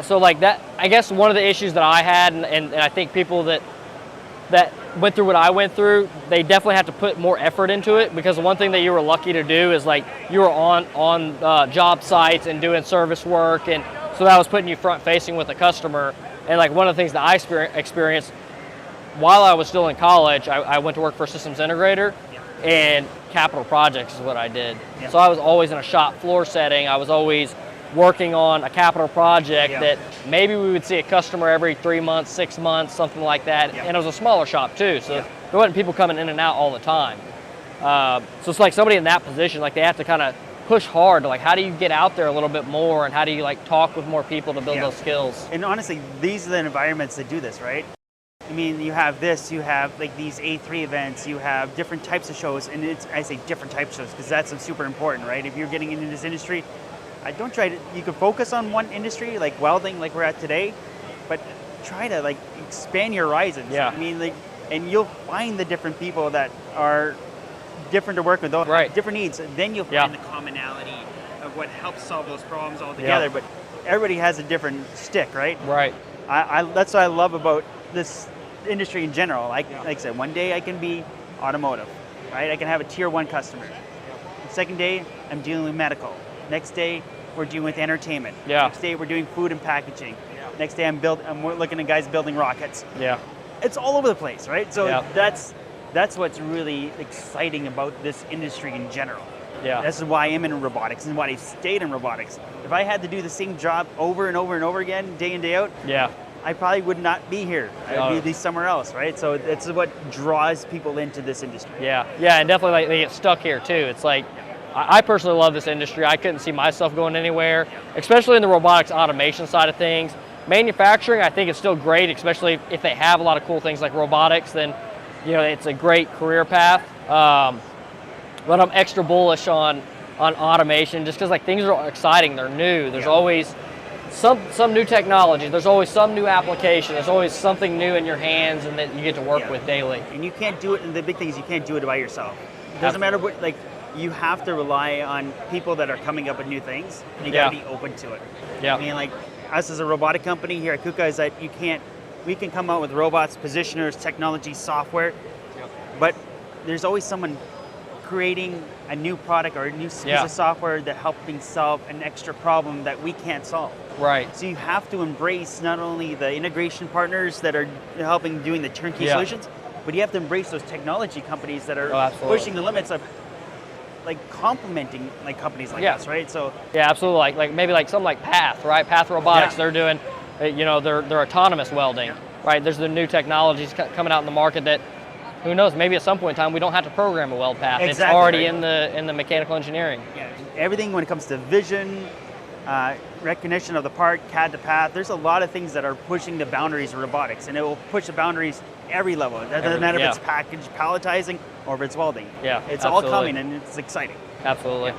So like that, I guess one of the issues that I had, and I think people that went through what I went through, they definitely have to put more effort into it, because one thing that you were lucky to do is like you were on job sites and doing service work, and so that was putting you front facing with the customer. And like one of the things that I experienced while I was still in college, I went to work for a systems integrator, and capital projects is what I did. So I was always in a shop floor setting. I was always working on a capital project that maybe we would see a customer every 3 months, 6 months, something like that. And it was a smaller shop too, so there wasn't people coming in and out all the time. So it's like somebody in that position, like they have to kind of push hard to like, how do you get out there a little bit more, and how do you like talk with more people to build those skills? And honestly, these are the environments that do this, right? I mean, you have this, you have like these A3 events, you have different types of shows, and I say different types of shows because that's super important, right? If you're getting into this industry, don't try to, you can focus on one industry, like welding, like we're at today, but try to like expand your horizons. I mean, like, and you'll find the different people that are different to work with, different needs, and then you'll find the commonality of what helps solve those problems all together. But everybody has a different stick, right? That's what I love about this industry in general. Like I said, one day I can be automotive, right? I can have a tier 1 customer. The second day, I'm dealing with medical. Next day, we're dealing with entertainment. Next day, we're doing food and packaging. Next day, I'm looking at guys building rockets. It's all over the place, right? So that's what's really exciting about this industry in general. This is why I'm in robotics and why I stayed in robotics. If I had to do the same job over and over and over again, day in, day out, I probably would not be here. I'd be somewhere else, right? So it's what draws people into this industry. And definitely like they get stuck here too. It's like, I personally love this industry. I couldn't see myself going anywhere, especially in the robotics automation side of things. Manufacturing, I think, is still great, especially if they have a lot of cool things like robotics, then it's a great career path. But I'm extra bullish on automation just because like things are exciting, they're new. There's always some new technology. There's always some new application. There's always something new in your hands and that you get to work with daily. And you can't do it, and the big thing is you can't do it by yourself. It doesn't matter what, like, you have to rely on people that are coming up with new things. And you gotta be open to it. I mean, like, us as a robotic company here at Kuka is that we can come out with robots, positioners, technology, software, but there's always someone creating a new product or a new piece of software that helping solve an extra problem that we can't solve. So you have to embrace not only the integration partners that are helping doing the turnkey solutions, but you have to embrace those technology companies that are pushing the limits of like complementing like companies like us, right? So absolutely. Like maybe like something like Path, right? Path Robotics, they're doing, they're autonomous welding, right? There's the new technologies coming out in the market that, who knows, maybe at some point in time we don't have to program a weld path. It's already in the mechanical engineering. Everything when it comes to vision, recognition of the part, CAD to path, there's a lot of things that are pushing the boundaries of robotics, and it will push the boundaries every level. It doesn't matter if it's package palletizing or if it's welding. It's all coming, and it's exciting. Absolutely.